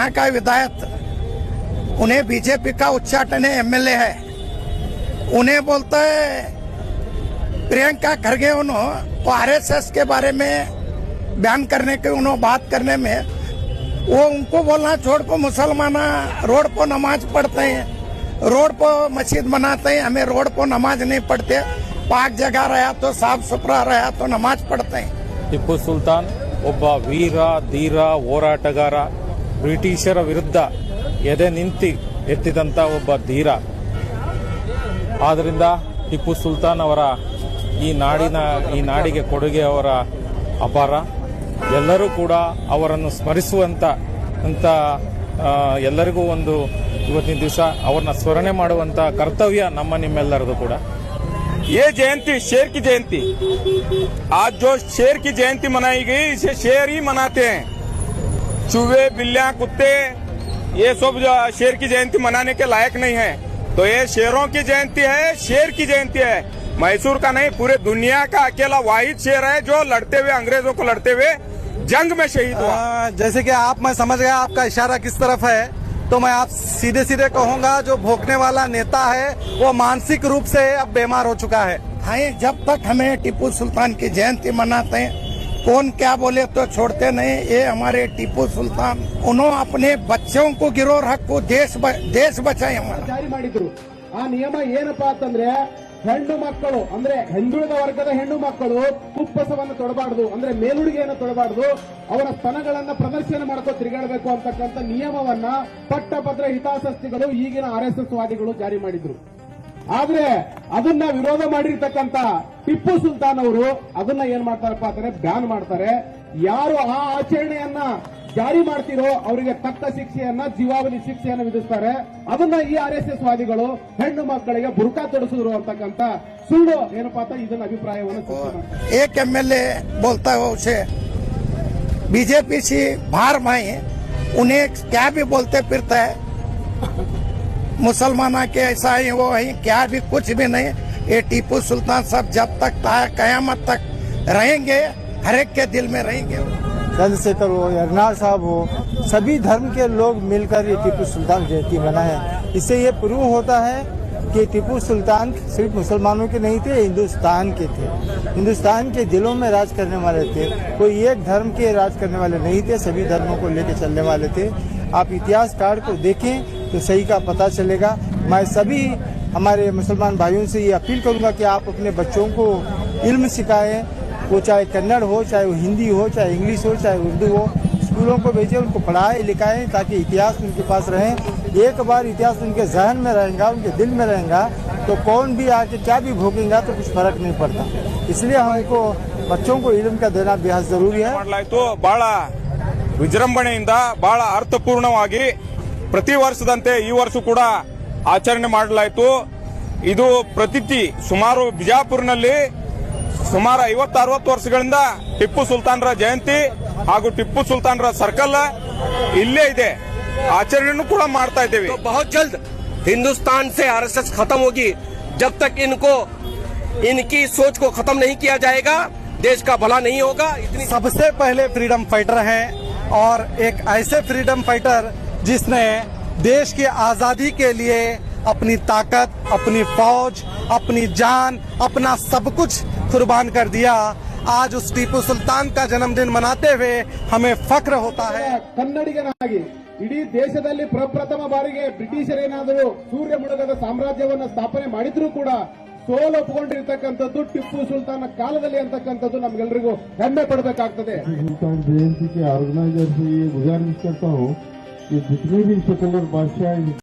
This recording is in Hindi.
यहाँ का विधायक, उन्हें बीजेपी का उच्चाटन एमएलए है, उन्हें बोलता है प्रियंका खरगे उन्होंने आरएसएस के बारे में बयान करने के उन्होंने बात करने में वो उनको बोलना छोड़ को मुसलमान रोड पर नमाज पढ़ते हैं, रोड पर मस्जिद बनाते हैं, हमें रोड पर नमाज नहीं पढ़ते, पाक जगह रहा तो साफ सुथरा रहा तो नमाज पढ़ते हैं। ಟಿಪ್ಪು ಸುಲ್ತಾನ್ ಒಬ್ಬ ವೀರ ಧೀರ ಹೋರಾಟಗಾರ, ಬ್ರಿಟಿಷರ ವಿರುದ್ಧ ಎದೆ ನಿಂತಿ ಎತ್ತಿದಂತ ಒಬ್ಬ ಧೀರ. ಆದ್ದರಿಂದ ಟಿಪ್ಪು ಸುಲ್ತಾನ್ ಅವರ ಈ ನಾಡಿಗೆ ಕೊಡುಗೆ ಅವರ ಅಪಾರ. ಎಲ್ಲರೂ ಕೂಡ ಅವರನ್ನು ಸ್ಮರಿಸುವಂತ ಎಲ್ಲರಿಗೂ ಒಂದು ಇವತ್ತಿನ ದಿವಸ ಅವರನ್ನ ಸ್ಮರಣೆ ಮಾಡುವಂತ ಕರ್ತವ್ಯ ನಿಮ್ಮೆಲ್ಲರದು ಕೂಡ. ये जयंती शेर की जयंती, आज जो शेर की जयंती मनाई गई इसे शेर ही मनाते हैं। चूहे बिल्लियां कुत्ते ये सब शेर की जयंती मनाने के लायक नहीं है, तो ये शेरों की जयंती है, शेर की जयंती है। मैसूर का नहीं, पूरे दुनिया का अकेला वाहिद शेर है जो लड़ते हुए अंग्रेजों को लड़ते हुए जंग में शहीद हुआ। जैसे कि मैं समझ गया आपका इशारा किस तरफ है, तो मैं आप सीधे सीधे कहूंगा जो भोंकने वाला नेता है वो मानसिक रूप से अब बीमार हो चुका है। हाँ, जब तक हमें टिप्पू सुल्तान की जयंती मनाते हैं, कौन क्या बोले तो छोड़ते नहीं। ये हमारे टिप्पू सुल्तान उन्होंने अपने बच्चों को गिरोह रखो, देश बचाए हमारा ಜಾರಿ ಮಾಡಿದ್ರು। ಆ ನಿಯಮ ಏನಪ್ಪಾ ಅಂತಂದ್ರೆ ಹೆಣ್ಣು ಮಕ್ಕಳು ಅಂದ್ರೆ ಹಿಂದುಳಿದ ವರ್ಗದ ಹೆಣ್ಣು ಮಕ್ಕಳು ಕುಪ್ಪಸವನ್ನು ತೊಡಬಾರದು, ಅಂದ್ರೆ ಮೇಲುಡುಗೆಯನ್ನು ತೊಡಬಾರದು, ಅವರ ಸ್ತನಗಳನ್ನ ಪ್ರದರ್ಶನ ಮಾಡ್ಕೋ ತಿರುಗಾಡಬೇಕು ಅಂತಕ್ಕಂಥ ನಿಯಮವನ್ನ ಪಟ್ಟಭದ್ರ ಹಿತಾಸಕ್ತಿಗಳು ಈಗಿನ ಆರ್ಎಸ್ಎಸ್ ವಾದಿಗಳು ಜಾರಿ ಮಾಡಿದ್ರು. ಆದ್ರೆ ಅದನ್ನ ವಿರೋಧ ಮಾಡಿರ್ತಕ್ಕಂಥ ಟಿಪ್ಪು ಸುಲ್ತಾನ್ ಅವರು ಅದನ್ನ ಏನ್ ಮಾಡ್ತಾರಪ್ಪ ಅಂದ್ರೆ ಬ್ಯಾನ್ ಮಾಡ್ತಾರೆ. ಯಾರು ಆ ಆಚರಣೆಯನ್ನ ಜಾರಿ ಮಾಡ್ತಿರೋ ಅವರಿಗೆ ತಕ್ಕ ಶಿಕ್ಷೆಯನ್ನ, ಜೀವಾವಧಿ ಶಿಕ್ಷೆಯನ್ನು ವಿಧಿಸ್ತಾರೆ. ಅದನ್ನ ಈ ಆರ್ಎಸ್ಎಸ್ ವಾದಿಗಳು ಹೆಣ್ಣು ಮಕ್ಕಳಿಗೆ ಬುರ್ಕಾ ತೊಡಿಸಿದ್ರು ಅಂತಕ್ಕಂಥ ಸುಳ್ಳು ಏನಪ್ಪಾ ಅಂತ ಇದನ್ನ ಅಭಿಪ್ರಾಯವನ್ನು एक एमएलए बोलता है उसे बीजेपी से बाहर माए, उन्हें क्या भी बोलते फिरता है, मुसलमाना के ऐसा ही वो है, क्या भी कुछ भी नहीं। ये टीपू सुल्तान सब जब तक कयामत तक रहेंगे, हर एक के दिल में रहेंगे। चंद्रशेखर हो, यरनार साहब हो, सभी धर्म के लोग मिलकर ये टीपू सुल्तान जयंती मनाए। इससे ये प्रूव होता है कि टीपू सुल्तान सिर्फ मुसलमानों के नहीं थे, हिंदुस्तान के थे, हिंदुस्तान के दिलों में राज करने वाले थे। कोई एक धर्म के राज करने वाले नहीं थे, सभी धर्मों को लेकर चलने वाले थे। आप इतिहास कार्ड को देखें तो सही का पता चलेगा। मैं सभी हमारे मुसलमान भाइयों से ये अपील करूंगा कि आप अपने बच्चों को इल्म सिखाएं, वो चाहे कन्नड़ हो, चाहे वो हिंदी हो, चाहे इंग्लिश हो, चाहे उर्दू हो, स्कूलों को भेजें, उनको पढ़ाएं लिखाएं ताकि इतिहास उनके पास रहे। एक बार इतिहास उनके जहन में रहेगा, उनके दिल में रहेगा, तो कौन भी आके क्या भी भोगेगा तो कुछ फर्क नहीं पड़ता। इसलिए हमको बच्चों को इल्म का देना बेहद जरूरी है। ಬಹಳ ವಿಜೃಂಭಣೆಯಿಂದ ಬಹಳ ಅರ್ಥಪೂರ್ಣವಾಗಿ ಪ್ರತಿ ವರ್ಷದಂತೆ ಈ ವರ್ಷ ಕೂಡ ಆಚರಣೆ ಮಾಡಲಾಯಿತು. ಇದು ಪ್ರತಿಥಿ ಸುಮಾರು ಬಿಜಾಪುರ್ನಲ್ಲಿ ಸುಮಾರು 50-60 ವರ್ಷಗಳಿಂದ ಟಿಪ್ಪು ಸುಲ್ತಾನ್ರ ಜಯಂತಿ ಹಾಗೂ ಟಿಪ್ಪು ಸುಲ್ತಾನ್ರ ಸರ್ಕಲ್ ಇಲ್ಲೇ ಇದೆ, ಆಚರಣೆಯನ್ನು ಕೂಡ ಮಾಡ್ತಾ ಇದ್ದೇವೆ. बहुत जल्द हिंदुस्तान से आरएसएस खत्म होगी। जब तक इनकी सोच को खत्म नहीं किया जाएगा देश का भला नहीं होगा। सबसे पहले फ्रीडम फाइटर हैं और एक ऐसे फ्रीडम फाइटर जिसने देश की आजादी के लिए अपनी ताकत, अपनी फौज, अपनी जान, अपना सब कुछ कुर्बान कर दिया। आज उस टीपू सुल्तान का जन्मदिन मनाते हुए हमें फख्र होता है। ಕನ್ನಡಿಗನಾಗಿ ಇಡೀ ದೇಶದಲ್ಲಿ ಪ್ರಪ್ರಥಮ ಬಾರಿಗೆ ಬ್ರಿಟಿಷರೇನಾದರೂ ಸೂರ್ಯ ಮುಳುಗದ ಸಾಮ್ರಾಜ್ಯವನ್ನ ಸ್ಥಾಪನೆ ಮಾಡಿದ್ರೂ ಕೂಡ ಸೋಲು ಒಪ್ಪಿಕೊಂಡಿರ್ತಕ್ಕಂಥದ್ದು ಟಿಪ್ಪು ಸುಲ್ತಾನ್ ಕಾಲದಲ್ಲಿ ಅಂತಕ್ಕಂಥದ್ದು ನಮ್ಗೆಲ್ರಿಗೂ ಹೆಮ್ಮೆ ಪಡಬೇಕಾಗ್ತದೆ। सुल्तान जयंती के ऑर्गेनाइजर से ये गुजारिश करता हूँ कि जितने भी सेकुलर बादशाह